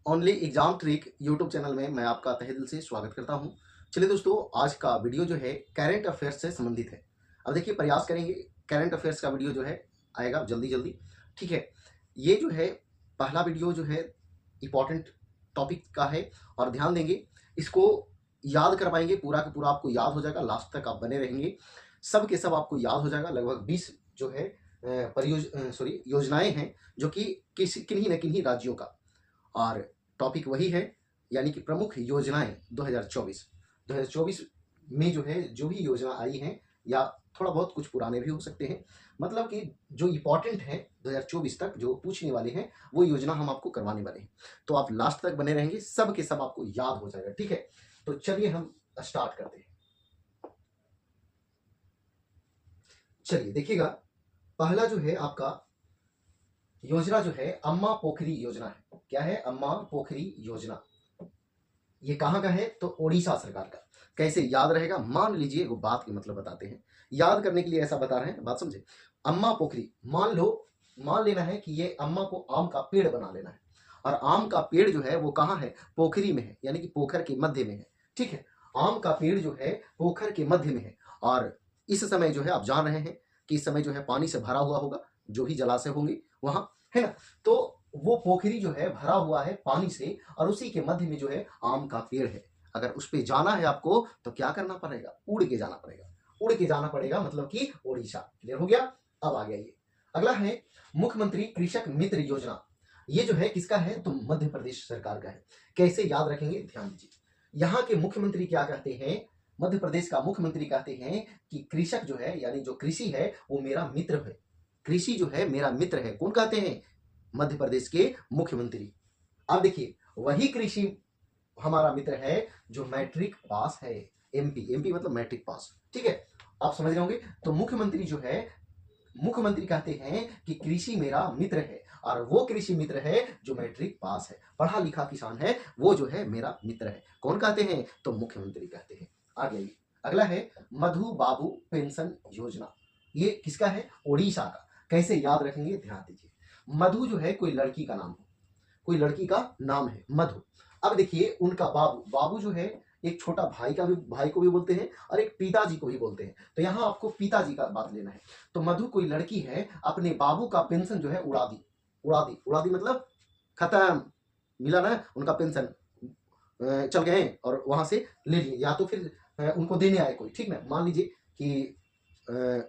Only exam trick YouTube channel में मैं आपका तहे दिल से स्वागत करता हूं। चलिए दोस्तों, आज का वीडियो जो है करंट अफेयर्स से संबंधित है। अब देखिए, प्रयास करेंगे करंट अफेयर्स का वीडियो जो है आएगा जल्दी जल्दी। ठीक है, ये जो है पहला वीडियो जो है इंपॉर्टेंट टॉपिक का है और ध्यान देंगे, इसको याद करवाएंगे, पूरा का पूरा आपको याद हो जाएगा। लास्ट तक आप बने रहेंगे, सब के सब आपको याद हो जाएगा। लगभग 20 जो है योजनाएं हैं जो कि किसी किन्हीं न किन्हीं राज्यों का, और टॉपिक वही है, यानी कि प्रमुख योजनाएं 2024 में जो है जो भी योजना आई हैं, या थोड़ा बहुत कुछ पुराने भी हो सकते हैं, मतलब कि जो इंपॉर्टेंट है 2024 तक जो पूछने वाले हैं वो योजना हम आपको करवाने वाले हैं। तो आप लास्ट तक बने रहेंगे, सब के सब आपको याद हो जाएगा। ठीक है, तो चलिए हम स्टार्ट करते हैं। चलिए देखिएगा, पहला जो है आपका योजना जो है अम्मा पोखरी योजना है। क्या है? अम्मा पोखरी योजना। ये कहाँ का है? तो ओडिशा सरकार का। कैसे याद रहेगा? मान लीजिए, वो बात की मतलब बताते हैं, याद करने के लिए ऐसा बता रहे हैं, बात समझे। अम्मा पोखरी, मान लेना है कि ये अम्मा को आम का पेड़ बना लेना है, और आम का पेड़ जो है वो कहाँ है? पोखरी में है, यानी कि पोखर के मध्य में है। ठीक है, आम का पेड़ जो है पोखर के मध्य में है, और इस समय जो है आप जान रहे हैं कि इस समय जो है पानी से भरा हुआ होगा, जो भी जलाशय होंगे वहां, है ना। तो वो पोखरी जो है भरा हुआ है पानी से, और उसी के मध्य में जो है आम का पेड़ है। अगर उस पे जाना है आपको तो क्या करना पड़ेगा? उड़ के जाना पड़ेगा। उड़ के जाना पड़ेगा, मतलब कि ओडिशा। क्लियर हो गया? अब आ गया ये अगला है मुख्यमंत्री कृषक मित्र योजना। ये जो है किसका है? तो मध्य प्रदेश सरकार का है। कैसे याद रखेंगे? ध्यान दीजिए, यहाँ के मुख्यमंत्री क्या कहते हैं? मध्य प्रदेश का मुख्यमंत्री कहते हैं कि कृषक जो है, यानी जो कृषि है, वो मेरा मित्र है। कृषि जो है मेरा मित्र है। कौन कहते हैं? मध्य प्रदेश के मुख्यमंत्री। अब देखिए, वही कृषि हमारा मित्र है जो मैट्रिक पास है। एमपी मतलब मैट्रिक पास। ठीक है, आप समझ रहे होंगे। तो मुख्यमंत्री जो है, मुख्यमंत्री कहते हैं कि कृषि मेरा मित्र है, और वो कृषि मित्र है जो मैट्रिक पास है, पढ़ा लिखा किसान है, वो जो है मेरा मित्र है। कौन कहते हैं? तो मुख्यमंत्री कहते हैं। आगे अगला है मधु बाबू पेंशन योजना। ये किसका है? ओडिशा का। कैसे याद रखेंगे? ध्यान दीजिए, मधु जो है कोई लड़की का नाम है, कोई लड़की का नाम है मधु। अब देखिए, उनका बाबू जो है एक छोटा भाई को भी बोलते हैं, और एक पिताजी को भी बोलते हैं। तो यहाँ आपको पिताजी का बात लेना है। तो मधु कोई लड़की है, अपने बाबू का पेंशन जो है उड़ा दी मतलब खत्म, मिला ना उनका पेंशन, चल गए और वहां से ले लिए, या तो फिर उनको देने आए कोई। ठीक है, मान लीजिए कि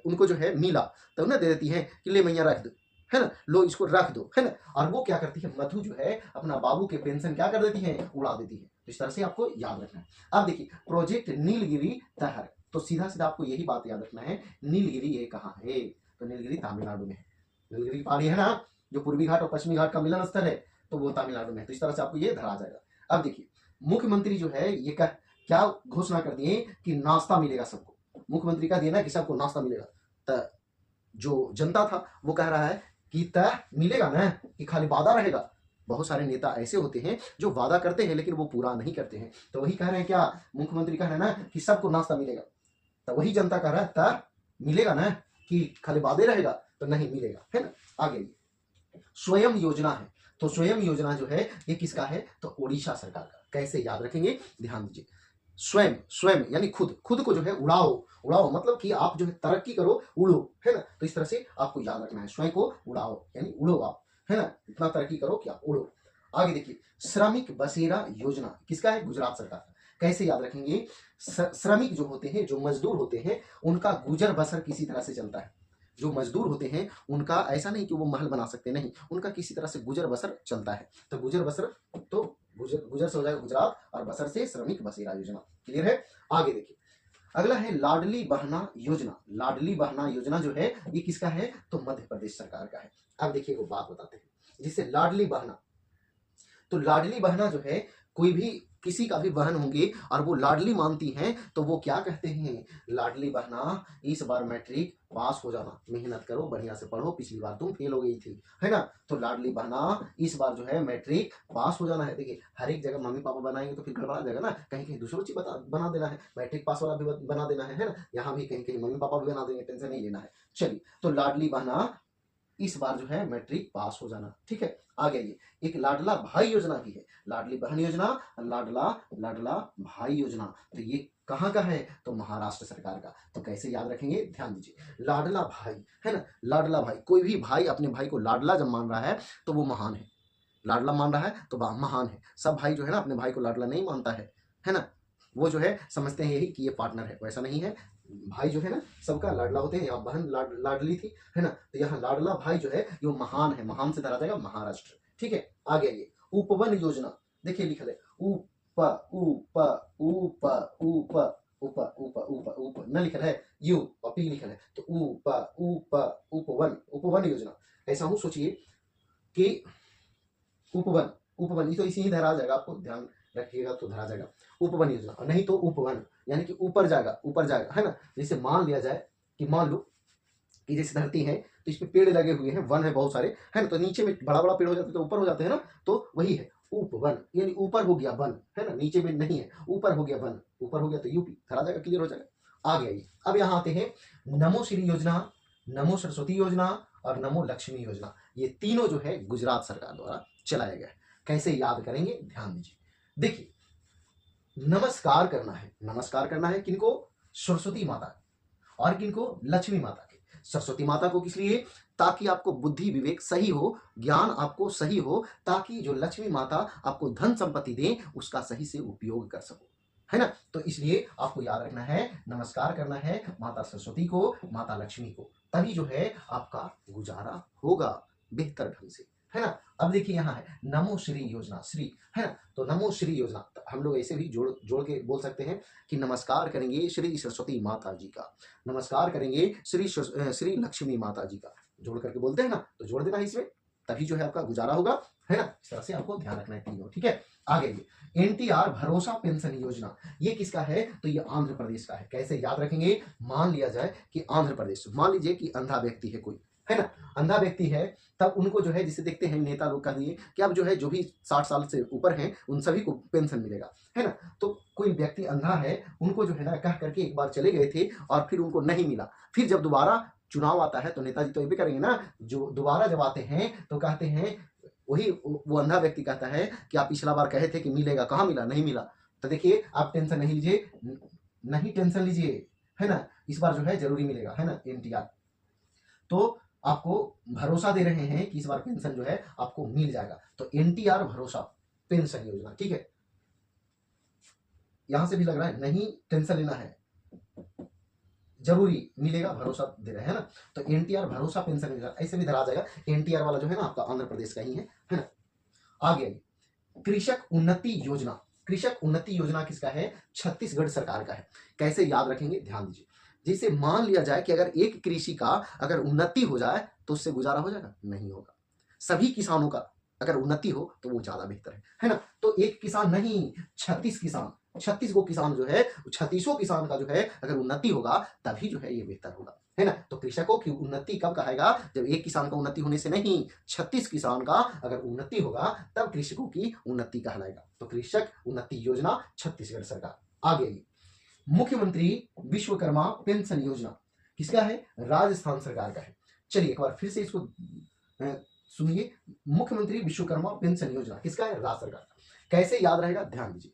उनको जो है मिला, तब ना दे देती है कि ले मैया रख दो, है ना, लो इसको रख दो, है ना। और वो क्या करती है? मधु जो है अपना बाबू के पेंशन क्या कर देती है? उड़ा देती है। तो इस तरह से आपको याद रखना है। अब देखिए, प्रोजेक्ट नीलगिरी तहर। तो सीधा सीधा आपको यही बात याद रखना है, नीलगिरी ये कहाँ है? तो नीलगिरी तमिलनाडु में है। नीलगिरी पहाड़ी है ना, जो पूर्वी घाट और पश्चिमी घाट का मिलन स्थल है, तो वो तमिलनाडु में है। तो इस तरह से आपको ये धरा जाएगा। अब देखिए, मुख्यमंत्री जो है ये क्या घोषणा कर दिए कि नाश्ता मिलेगा सबको। मुख्यमंत्री का दिया ना कि सबको नाश्ता मिलेगा। तो जो जनता था वो कह रहा है कि तय मिलेगा ना, कि खाली वादा रहेगा। बहुत सारे नेता ऐसे होते हैं जो वादा करते हैं लेकिन वो पूरा नहीं करते हैं। तो वही कह रहे हैं, क्या मुख्यमंत्री कह रहे हैं ना कि सबको नाश्ता मिलेगा। तो वही जनता कह रहा है तय मिलेगा ना, कि खाली वादे रहेगा? तो नहीं मिलेगा, है ना। आगे स्वयं योजना है। तो स्वयं योजना जो है ये किसका है? तो ओडिशा सरकार का। कैसे याद रखेंगे? ध्यान दीजिए, स्वयं स्वयं यानी खुद, खुद को जो है उड़ाओ मतलब कि आप जो है तरक्की करो, उड़ो, है ना। तो इस तरह से आपको याद रखना है, स्वयं को उड़ाओ यानी उड़ो आप, है ना, इतना तरक्की करो कि आप उड़ो। आगे देखिए, श्रमिक बसेरा योजना किसका है? गुजरात सरकार का। कैसे याद रखेंगे? श्रमिक जो होते हैं, जो मजदूर होते हैं, उनका गुजर बसर किसी तरह से चलता है। जो मजदूर होते हैं उनका ऐसा नहीं कि वो महल बना सकते, नहीं, उनका किसी तरह से गुजर बसर चलता है। तो गुजर बसर, तो गुजर से हो जाएगा गुजरात, और बसर से श्रमिक बसेरा योजना। क्लियर है? आगे देखिए, अगला है लाडली बहना योजना। लाडली बहना योजना जो है ये किसका है? तो मध्य प्रदेश सरकार का है। अब देखिए, वो बात बताते हैं जिसे लाडली बहना। तो लाडली बहना जो है, कोई भी किसी का भी बहन होंगी और वो लाडली मानती हैं, तो वो क्या कहते हैं? लाडली बहना इस बार मैट्रिक पास हो जाना, मेहनत करो, बढ़िया से पढ़ो, पिछली बार तुम फेल हो गई थी, है ना। तो लाडली बहना इस बार जो है मैट्रिक पास हो जाना है। देखिए, हर एक जगह मम्मी पापा बनाएंगे तो फिर गड़बड़ा जाएगा ना, कहीं कहीं दूसरों चीज बना देना है, मैट्रिक पास वाला भी बना देना है ना। यहाँ भी कहीं कहीं मम्मी पापा भी बना देंगे, टेंशन नहीं लेना है। चलिए, तो लाडली बहना इस बार जो है मैट्रिक पास हो जाना। ठीक है, आगे ये एक लाडला भाई योजना भी है, लाडली बहन योजना, लाडला लाडला भाई योजना। तो ये कहाँ का है? तो महाराष्ट्र सरकार का। तो कैसे याद रखेंगे, ध्यान दीजिए। लाडला भाई है ना, लाडला भाई, कोई भी भाई अपने भाई को लाडला जब मान रहा है तो वो महान है। लाडला मान रहा है तो महान है। सब भाई जो है ना अपने भाई को लाडला नहीं मानता है ना, वो जो है समझते हैं यही कि ये पार्टनर है, वैसा नहीं है। भाई जो है ना सबका लाडला होते हैं, यहाँ बहन लाडली थी है ना, तो यहाँ लाडला भाई जो है ये महान है, महान से धरा जाएगा महाराष्ट्र। ठीक है, आगे आइए उपवन योजना, देखिए लिखा है उप उप उप उप उप उप उप उप न लिखा है यू और पी लिखा है, तो उप उप उपवन, उपवन योजना। ऐसा हूं सोचिए कि उपवन, उपवन ये तो इसी ही धरा जाएगा, आपको ध्यान रखिएगा तो धरा जाएगा उपवन योजना, और नहीं तो उपवन यानी कि ऊपर जाएगा, ऊपर जाएगा है ना। जैसे मान लिया जाए कि मान लो कि जैसे धरती है तो इसमें पेड़ लगे हुए हैं, वन है बहुत सारे है ना, तो नीचे में बड़ा बड़ा पेड़ हो जाते हैं तो ऊपर हो जाते हैं ना, तो वही है उपवन, यानी ऊपर हो गया वन है ना, नीचे में नहीं है, ऊपर हो गया वन, ऊपर हो गया तो यूपी, धरा जाएगा, क्लियर हो जाएगा। आगे आइए, अब यहाँ आते हैं नमो श्री योजना, नमो सरस्वती योजना और नमो लक्ष्मी योजना। ये तीनों जो है गुजरात सरकार द्वारा चलाया गया है। कैसे याद करेंगे, ध्यान दीजिए। देखिए नमस्कार करना है, नमस्कार करना है किनको? सरस्वती माता और किनको? लक्ष्मी माता के। सरस्वती माता को किस लिए? ताकि आपको बुद्धि विवेक सही हो, ज्ञान आपको सही हो, ताकि जो लक्ष्मी माता आपको धन संपत्ति दे उसका सही से उपयोग कर सको, है ना। तो इसलिए आपको याद रखना है, नमस्कार करना है माता सरस्वती को, माता लक्ष्मी को, तभी जो है आपका गुजारा होगा बेहतर ढंग से, है ना। अब देखिए यहाँ है नमो श्री योजना, श्री है ना, तो नमो श्री योजना तो हम लोग ऐसे भी जोड़ के बोल सकते हैं कि नमस्कार करेंगे श्री सरस्वती माता जी का, नमस्कार करेंगे श्री लक्ष्मी माता जी का, जोड़ करके बोलते हैं ना, तो जोड़ देना है इसमें, तभी जो है आपका गुजारा होगा, है ना। इस तरह से आपको ध्यान रखना है तीनों। ठीक है, आगे ये एनटीआर भरोसा पेंशन योजना, ये किसका है? तो ये आंध्र प्रदेश का है। कैसे याद रखेंगे? मान लिया जाए कि आंध्र प्रदेश, मान लीजिए कि अंधा व्यक्ति है कोई, है ना, अंधा व्यक्ति है, तब उनको जो है जिसे देखते हैं नेता लोग कह दिए कि अब जो है जो भी 60 साल से ऊपर हैं उन सभी को पेंशन मिलेगा, है ना। तो कोई व्यक्ति अंधा है, उनको जो है ना कह करके एक बार चले गए थे और फिर उनको नहीं मिला, फिर जब दोबारा चुनाव आता है तो नेताजी तो ये भी करेंगे ना, जो दोबारा जब आते हैं तो कहते हैं, वही वो अंधा व्यक्ति कहता है कि आप पिछला बार कहे थे कि मिलेगा, कहाँ मिला? नहीं मिला। तो देखिए आप टेंशन नहीं लीजिए, नहीं टेंशन लीजिए, है ना, इस बार जो है जरूरी मिलेगा, है ना एनटीआर। तो आपको भरोसा दे रहे हैं कि इस बार पेंशन जो है आपको मिल जाएगा, तो एनटीआर भरोसा पेंशन योजना। ठीक है, यहां से भी लग रहा है नहीं टेंशन लेना है, जरूरी मिलेगा, भरोसा दे रहे हैं ना, तो एनटीआर भरोसा पेंशन योजना ऐसे भी धरा जाएगा। एनटीआर वाला जो है ना आपका आंध्र प्रदेश का ही है ना। आगे कृषक उन्नति योजना, कृषक उन्नति योजना किसका है? छत्तीसगढ़ सरकार का है। कैसे याद रखेंगे, ध्यान दीजिए। जैसे मान लिया जाए कि अगर एक कृषि का अगर उन्नति हो जाए तो उससे गुजारा हो जाएगा? नहीं होगा। सभी किसानों का अगर उन्नति हो तो वो ज्यादा बेहतर है ना। तो एक किसान नहीं, 36 किसान, 36 गो किसान जो है, 36 किसान का जो है अगर उन्नति होगा तभी जो है ये बेहतर होगा, है ना। तो कृषकों की उन्नति कब कहेगा? जब एक किसान का उन्नति होने से नहीं, 36 किसान का अगर उन्नति होगा तब कृषकों की उन्नति कहलाएगा। तो कृषक उन्नति योजना छत्तीसगढ़ सरकार। आगे मुख्यमंत्री विश्वकर्मा पेंशन योजना किसका है? राजस्थान सरकार का है। चलिए एक बार फिर से इसको सुनिए, मुख्यमंत्री विश्वकर्मा पेंशन योजना किसका है? राज्य सरकार का। कैसे याद रहेगा, ध्यान दीजिए।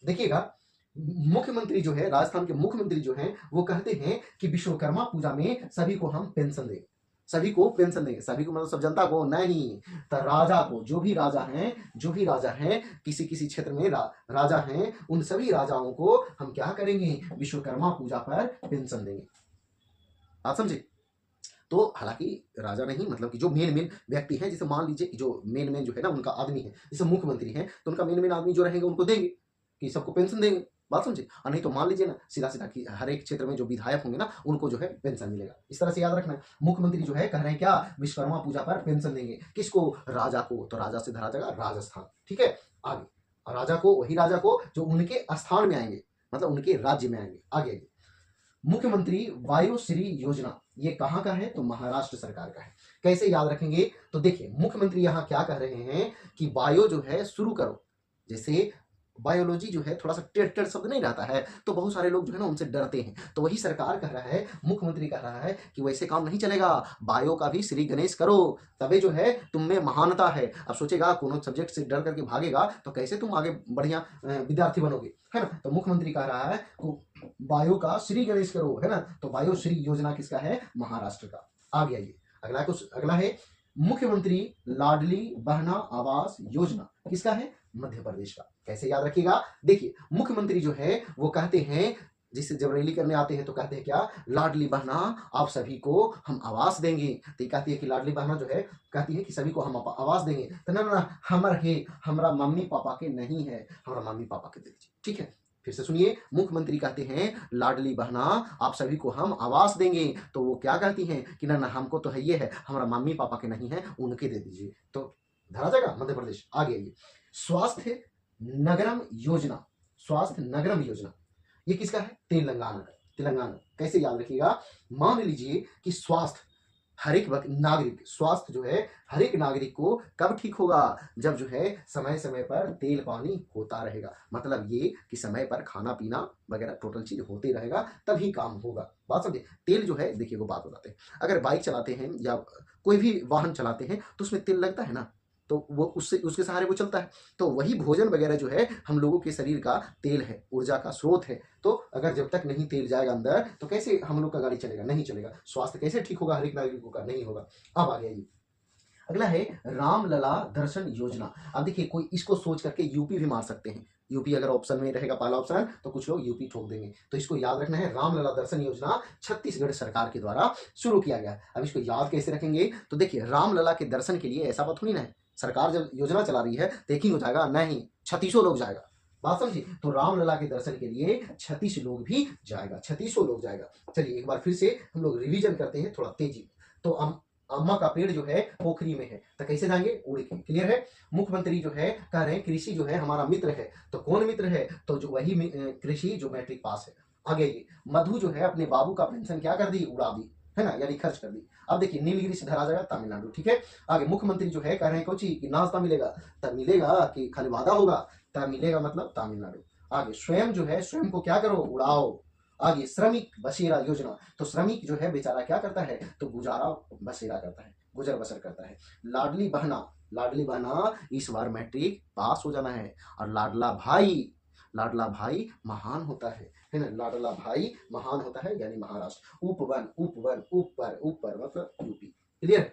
देखिएगा मुख्यमंत्री जो है, राजस्थान के मुख्यमंत्री जो हैं वो कहते हैं कि विश्वकर्मा पूजा में सभी को हम पेंशन देंगे, सभी को पेंशन देंगे, सभी को मतलब सब जनता को नहीं, तो राजा को, जो भी राजा हैं किसी किसी क्षेत्र में राजा हैं, उन सभी राजाओं को हम क्या करेंगे? विश्वकर्मा पूजा पर पेंशन देंगे। आप समझे? तो हालांकि राजा नहीं, मतलब कि जो मेन व्यक्ति हैं, जैसे मान लीजिए जो मेन जो है ना उनका आदमी है, जैसे मुख्यमंत्री हैं तो उनका मेन आदमी जो रहेंगे उनको देंगे कि सबको पेंशन देंगे, बात समझे। और नहीं तो मान लीजिए ना सीधा कि हर एक क्षेत्र में जो विधायक होंगे ना उनको जो है पेंशन मिलेगा। इस तरह से याद रखना है। मुख्यमंत्री जो है कह रहे हैं क्या? विश्वकर्मा पूजा पर पेंशन देंगे। किसको? राजा को। तो राजा से धरा जाएगा राजस्थान। ठीक है, आगे राजा को, वही राजा को जो उनके स्थान में आएंगे, मतलब उनके राज्य में आएंगे। आगे मुख्यमंत्री वायुश्री योजना, ये कहां का है? तो महाराष्ट्र सरकार का है। कैसे याद रखेंगे? तो देखिए मुख्यमंत्री यहां क्या कह रहे हैं कि वायु जो है शुरू करो, जैसे बायोलॉजी जो है थोड़ा सा टेढ़ टेढ़ शब्द नहीं रहता है, तो बहुत सारे लोग जो है ना उनसे डरते हैं। तो वही सरकार कह रहा है, मुख्यमंत्री कह रहा है कि वैसे काम नहीं चलेगा, बायो का भी श्री गणेश करो, तभी जो है तुम में महानता है। अब सोचेगा कोनो सब्जेक्ट से डर करके भागेगा तो कैसे तुम आगे बढ़िया विद्यार्थी बनोगे, है ना। तो मुख्यमंत्री कह रहा है बायो का श्री गणेश करो, है ना। तो बायो श्री योजना किसका है? महाराष्ट्र का। आगे आइए, अगला है मुख्यमंत्री लाडली बहना आवास योजना, किसका है? मध्य प्रदेश का। कैसे याद रखिएगा? देखिए, मुख्यमंत्री जो है वो कहते हैं, जिससे जब रैली करने आते हैं तो कहते हैं क्या? लाडली बहना आप सभी को हम आवास देंगे। तो ये कहती है कि लाडली बहना जो है कहती है कि सभी को हम आवास देंगे। तो ना हमर है, हमारा मम्मी पापा के नहीं है, हमारा मम्मी पापा के दे दीजिए। ठीक है, फिर से सुनिए, मुख्यमंत्री कहते हैं लाडली बहना आप सभी को हम आवास देंगे। तो वो क्या कहती हैं कि ना हमको तो है ये है, हमारा मम्मी पापा के नहीं है, उनके दे दीजिए। तो धरा जाएगा मध्य प्रदेश। आगे आइए, स्वास्थ्य नगरम योजना, स्वास्थ्य नगरम योजना ये किसका है? तेलंगाना का। तेलंगाना कैसे याद रखिएगा? मान लीजिए कि स्वास्थ्य हर एक नागरिक, स्वास्थ्य जो है हर एक नागरिक को कब ठीक होगा? जब जो है समय समय पर तेल पानी होता रहेगा। मतलब ये कि समय पर खाना पीना वगैरह टोटल चीज होते रहेगा, तभी काम होगा। बात समझे? तेल जो है, देखिए वो बात बताते हैं, अगर बाइक चलाते हैं या कोई भी वाहन चलाते हैं तो उसमें तेल लगता है ना, तो वो उससे उसके सहारे वो चलता है। तो वही भोजन वगैरह जो है हम लोगों के शरीर का तेल है, ऊर्जा का स्रोत है। तो अगर जब तक नहीं तेल जाएगा अंदर तो कैसे हम लोग का गाड़ी चलेगा? नहीं चलेगा। स्वास्थ्य कैसे ठीक होगा? हर एक नागरिकों का नहीं होगा। अब आ गया ये अगला है रामलला दर्शन योजना। अब देखिए, कोई इसको सोच करके यूपी भी मार सकते हैं। यूपी अगर ऑप्शन में रहेगा पहला ऑप्शन तो कुछ लोग यूपी ठोक देंगे। तो इसको याद रखना है, रामलला दर्शन योजना छत्तीसगढ़ सरकार के द्वारा शुरू किया गया। अब इसको याद कैसे रखेंगे? तो देखिए, रामलला के दर्शन के लिए ऐसा बात थोड़ी ना है सरकार जब योजना चला रही है तो एक ही हो जाएगा, नहीं, 3600 लोग जाएगा। बात समझी? तो रामलला के दर्शन के लिए 36 लोग भी जाएगा, 3600 लोग जाएगा। चलिए एक बार फिर से हम लोग रिवीजन करते हैं थोड़ा तेजी। तो अम्मा का पेड़ जो है पोखरी में है, तो कैसे जाएंगे? उड़ के। क्लियर है? मुख्यमंत्री जो है कह रहे हैं कृषि जो है हमारा मित्र है। तो कौन मित्र है? तो जो वही कृषि जो मैट्रिक पास है। आगे ये मधु जो है अपने बाबू का पेंशन क्या कर दी? उड़ा दी, है ना, यानी खर्च कर दी। अब देखिए, नीलगिरी से धरा जाएगा तमिलनाडु। ठीक है, आगे मुख्यमंत्री जो है कह रहे हैं कोची कि नाश्ता मिलेगा, तब मिलेगा कि खाली वादा होगा? तब मिलेगा, मतलब तमिलनाडु। आगे स्वयं जो है, स्वयं को क्या करो? उड़ाओ। आगे श्रमिक बसेरा योजना, तो श्रमिक जो है बेचारा क्या करता है? तो गुजारा बसेरा करता है, गुजर बसर करता है। लाडली बहना, लाडली बहना इस बार मैट्रिक पास हो जाना है। और लाडला भाई, लाडला भाई महान होता है ना, लाडला भाई महान होता है, यानी महाराष्ट्र। उपवन, उपवन, ऊपर, ऊपर मतलब यूपी। क्लियर?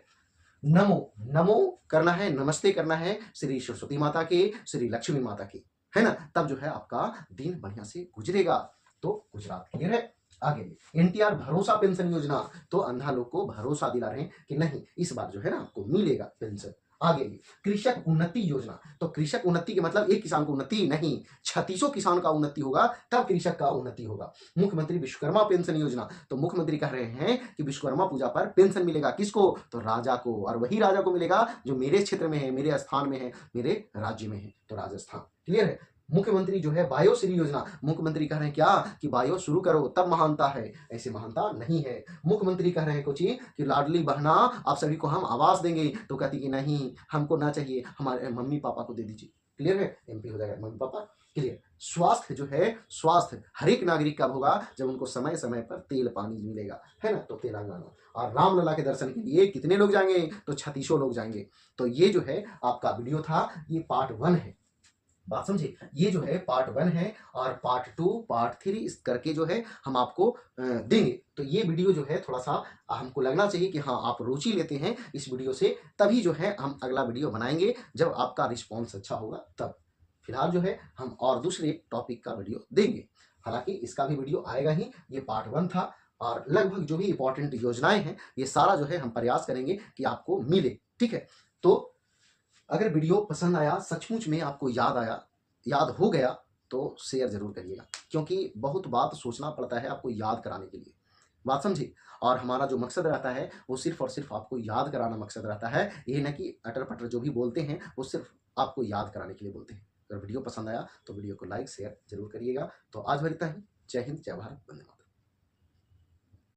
नमो, नमो करना है, नमस्ते करना है श्री सरस्वती माता के, श्री लक्ष्मी माता के, है ना, तब जो है आपका दिन बढ़िया से गुजरेगा। तो गुजरात। क्लियर है? आगे एनटीआर भरोसा पेंशन योजना, तो अंधा लोग को भरोसा दिला रहे हैं कि नहीं इस बार जो है ना आपको मिलेगा पेंशन। आगे कृषक उन्नति योजना, तो कृषक उन्नति के मतलब एक किसान को उन्नति नहीं, 3600 किसान का उन्नति होगा तब कृषक का उन्नति होगा। मुख्यमंत्री विश्वकर्मा पेंशन योजना, तो मुख्यमंत्री कह रहे हैं कि विश्वकर्मा पूजा पर पेंशन मिलेगा। किसको? तो राजा को, और वही राजा को मिलेगा जो मेरे क्षेत्र में है, मेरे स्थान में है, मेरे राज्य में है, तो राजस्थान। क्लियर है? मुख्यमंत्री जो है बायो श्री योजना, मुख्यमंत्री कह रहे हैं क्या कि बायो शुरू करो तब महानता है, ऐसे महानता नहीं है। मुख्यमंत्री कह रहे हैं कुछ कि लाडली बहना आप सभी को हम आवास देंगे, तो कहती कि नहीं हमको ना चाहिए, हमारे मम्मी पापा को दे दीजिए। क्लियर है? एमपी हो जाएगा मम्मी पापा। क्लियर? स्वास्थ्य जो है, स्वास्थ्य हर एक नागरिक कब होगा? जब उनको समय समय पर तेल पानी मिलेगा, है ना, तो तेलंगाना। और रामलला के दर्शन के लिए कितने लोग जाएंगे? तो 3600 लोग जाएंगे। तो ये जो है आपका वीडियो था, ये पार्ट 1 है। बात समझे? ये जो है पार्ट 1 है, और पार्ट 2 पार्ट 3 इस करके जो है हम आपको देंगे। तो ये वीडियो जो है थोड़ा सा हमको लगना चाहिए कि हाँ आप रुचि लेते हैं इस वीडियो से, तभी जो है हम अगला वीडियो बनाएंगे जब आपका रिस्पॉन्स अच्छा होगा तब। फिलहाल जो है हम और दूसरे टॉपिक का वीडियो देंगे, हालांकि इसका भी वीडियो आएगा ही। ये पार्ट 1 था, और लगभग जो भी इंपॉर्टेंट योजनाएं हैं ये सारा जो है हम प्रयास करेंगे कि आपको मिले। ठीक है? तो अगर वीडियो पसंद आया, सचमुच में आपको याद आया, याद हो गया, तो शेयर जरूर करिएगा, क्योंकि बहुत बात सोचना पड़ता है आपको याद कराने के लिए। बात समझी? और हमारा जो मकसद रहता है वो सिर्फ और सिर्फ आपको याद कराना मकसद रहता है, ये न कि अटर पटर जो भी बोलते हैं वो सिर्फ आपको याद कराने के लिए बोलते हैं। अगर वीडियो पसंद आया तो वीडियो को लाइक शेयर जरूर करिएगा। तो आज भर इतना ही। जय हिंद, जय भारत, वंदे मातरम।